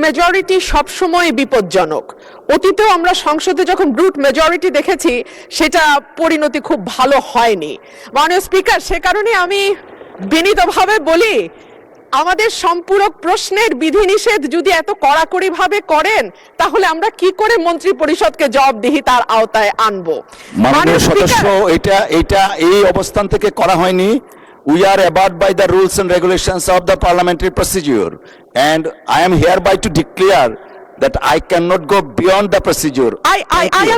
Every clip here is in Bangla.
মেজরিটি সবসময় বিপজ্জনক। অতীতেও আমরা সংসদে যখন ব্রুট মেজরিটি দেখেছি সেটা পরিণতি খুব ভালো হয়নি। মাননীয় স্পিকার, সে কারণে আমি বিনীতভাবে বলি, আমাদের সম্পূরক প্রশ্নের বিধিনিষেধ যদি এত কড়াকড়ি ভাবে করেন তাহলে আমরা কি করে মন্ত্রী পরিষদকে জবাবদিহিতার আওতায় আনবো? মাননীয় সদস্য, এটা এই অবস্থান থেকে করা হয়নি। We are abide by the rules and regulations of the parliamentary procedure, and I am hereby to declare that I cannot go beyond the procedure. I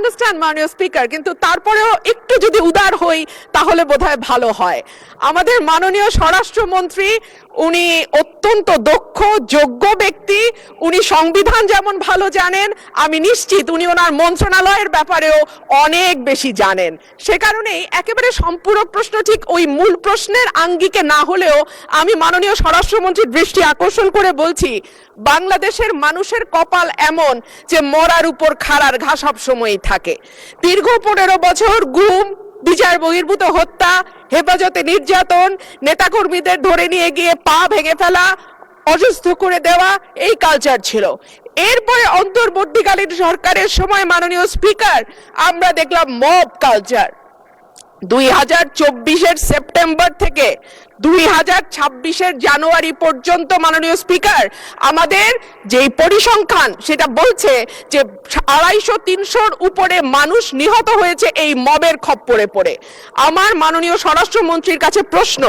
understand মাননীয় স্পিকার, কিন্তু তারপরেও একটু যদি উদার হই তাহলে বোধহয় ভালো হয়। আমাদের মাননীয় স্বরাষ্ট্রমন্ত্রী উনি অত্যন্ত দক্ষ যোগ্য ব্যক্তি, উনি সংবিধান যেমন ভালো জানেন, আমি নিশ্চিত উনি ওনার মন্ত্রণালয়ের ব্যাপারেও অনেক বেশি জানেন। সে কারণেই একেবারে সম্পূরক প্রশ্ন ঠিক ওই মূল প্রশ্নের আঙ্গিকে না হলেও আমি মাননীয় স্বরাষ্ট্রমন্ত্রীর দৃষ্টি আকর্ষণ করে বলছি, বাংলাদেশের মানুষের কপাল এমন যে মরার উপর খাড়ার ঘা সব সময়ই থাকে। দীর্ঘ 15 বছর গুম, বিচার বহির্ভূত হত্যা, হেফাজতে নির্যাতন, নেতাকর্মীদের ধরে নিয়ে গিয়ে পা ভেঙে ফেলা, অসুস্থ করে দেওয়া, এই কালচার ছিল। এরপরে অন্তর্বর্তীকালীন সরকারের সময় মাননীয় স্পিকার আমরা দেখলাম মব কালচার। 2024-এর সেপ্টেম্বর থেকে 2026-এর জানুয়ারি পর্যন্ত মাননীয় স্পিকার আমাদের যেই পরিসংখ্যান সেটা বলছে যে 250-300-র উপরে মানুষ নিহত হয়েছে এই মবের খপ্পরে পড়ে। আমার মাননীয় স্বরাষ্ট্রমন্ত্রীর কাছে প্রশ্ন,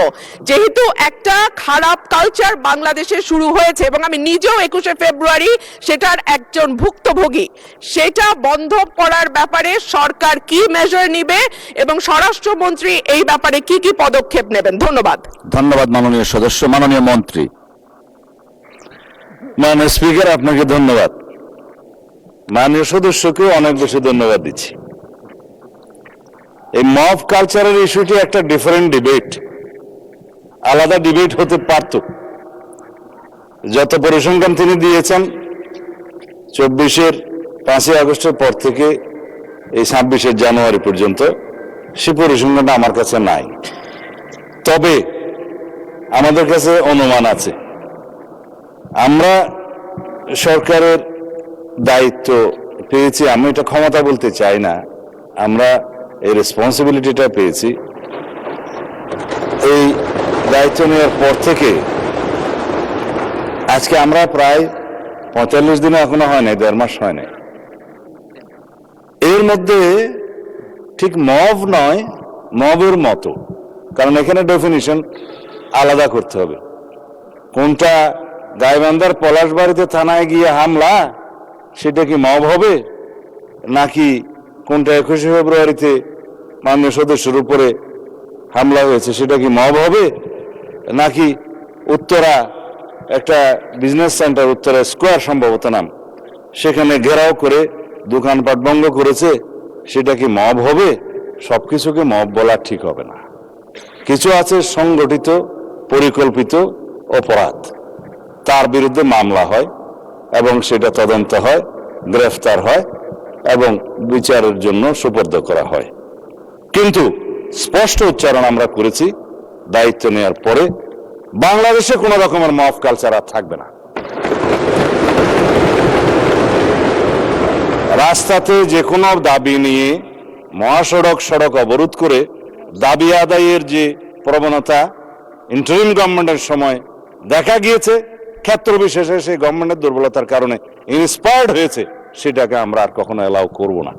যেহেতু একটা খারাপ কালচার বাংলাদেশে শুরু হয়েছে এবং আমি নিজেও 21শে ফেব্রুয়ারি সেটার একজন ভুক্তভোগী, সেটা বন্ধ করার ব্যাপারে সরকার কি মেজার নিবে এবং স্বরাষ্ট্রমন্ত্রী এই ব্যাপারে কি কি পদক্ষেপ নেবেন? ধন্যবাদ। ধন্যবাদ মাননীয় সদস্য। মাননীয় মন্ত্রী। মাননীয় স্পিকার, আপনাকে ধন্যবাদ। মাননীয় সদস্যকে অনেক বেশি ধন্যবাদ দিচ্ছি। এই মব কালচারের ইস্যুটি একটা ডিফারেন্ট ডিবেট, আলাদা ডিবেট হতে পারত। যত পরিসংখ্যান তিনি দিয়েছেন 24-এর 5ই আগস্টের পর থেকে এই 26-এর জানুয়ারি পর্যন্ত, সে পরিসংখ্যানটা আমার কাছে নাই। তবে আমাদের কাছে অনুমান আছে। আমরা সরকারের দায়িত্ব পেয়েছি, আমি এটা ক্ষমতা বলতে চাই না, আমরা এই রেসপন্সিবিলিটিটা পেয়েছি। এই দায়িত্ব নেওয়ার পর থেকে আজকে আমরা প্রায় 45 দিনে এখনো হয় নাই, 1.5 মাস হয় নাই। এর মধ্যে ঠিক মব নয়, মবের মতো, কারণ এখানে ডেফিনিশন আলাদা করতে হবে। কোনটা গাইবান্ধার পলাশবাড়িতে থানায় গিয়ে হামলা, সেটা কি মব হবে? নাকি কোনটা 21শে ফেব্রুয়ারিতে মাননীয় সদস্যের উপরে হামলা হয়েছে সেটা কি মব হবে? নাকি উত্তরা একটা বিজনেস সেন্টার, উত্তরা স্কোয়ার সম্ভবত নাম, সেখানে ঘেরাও করে দোকানপাট বন্ধ করেছে, সেটা কি মব হবে? সবকিছুকে মব বলা ঠিক হবে না। কিছু আছে সংগঠিত পরিকল্পিত অপরাধ, তার বিরুদ্ধে মামলা হয় এবং সেটা তদন্ত হয়, গ্রেফতার হয় এবং বিচারের জন্য সুপর্দ করা হয়। কিন্তু স্পষ্ট উচ্চারণ আমরা করেছি দায়িত্ব নেওয়ার পরে, বাংলাদেশে কোনো রকমের মব কালচার আর থাকবে না। রাস্তাতে যে কোনো দাবি নিয়ে মহাসড়ক সড়ক অবরোধ করে দাবি আদায়ের যে প্রবণতা ইন্টারিম গভর্নমেন্টের সময় দেখা গিয়েছে, ক্ষেত্র বিশেষে সেই গভর্নমেন্টের দুর্বলতার কারণে ইন্সপায়ার্ড হয়েছে, সেটাকে আমরা আর কখনো অ্যালাউ করব না।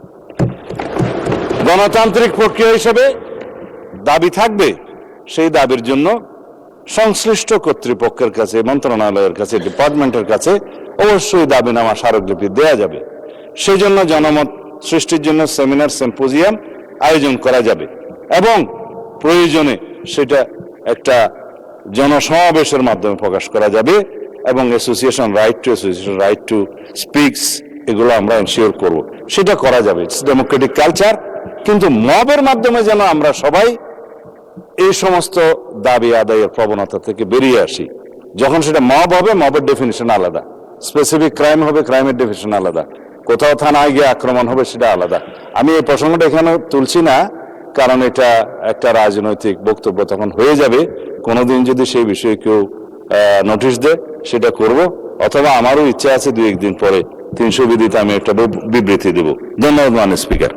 গণতান্ত্রিক প্রক্রিয়া হিসেবে দাবি থাকবে, সেই দাবির জন্য সংশ্লিষ্ট কর্তৃপক্ষের কাছে, মন্ত্রণালয়ের কাছে, ডিপার্টমেন্টের কাছে অবশ্যই দাবিনামা স্মারকলিপি দেয়া যাবে। সেই জন্য জনমত সৃষ্টির জন্য সেমিনার, সিম্পোজিয়াম আয়োজন করা যাবে এবং প্রয়োজনে সেটা একটা জনসমাবেশের মাধ্যমে প্রকাশ করা যাবে এবং অ্যাসোসিয়েশন রাইট টু স্পিকস, এগুলো আমরা এনশিওর করব, সেটা করা যাবে। It's Democratic culture. কিন্তু মবের মাধ্যমে যেন আমরা সবাই এই সমস্ত দাবি আদায়ের প্রবণতা থেকে বেরিয়ে আসি। যখন সেটা মব হবে, মবের ডেফিনিশন আলাদা, স্পেসিফিক ক্রাইম হবে, ক্রাইমের ডেফিনিশন আলাদা, কোথাও থানায় গিয়ে আক্রমণ হবে, সেটা আলাদা। আমি এই প্রসঙ্গটা এখানে তুলছি না, কারণ এটা একটা রাজনৈতিক বক্তব্য তখন হয়ে যাবে। কোনোদিন যদি সেই বিষয়ে কেউ নোটিশ দেয়, সেটা করব, অথবা আমারও ইচ্ছা আছে 2-1 দিন পরে 300 বিধিতে আমি একটা বিবৃতি দেব। ধন্যবাদ মাননীয় স্পিকার।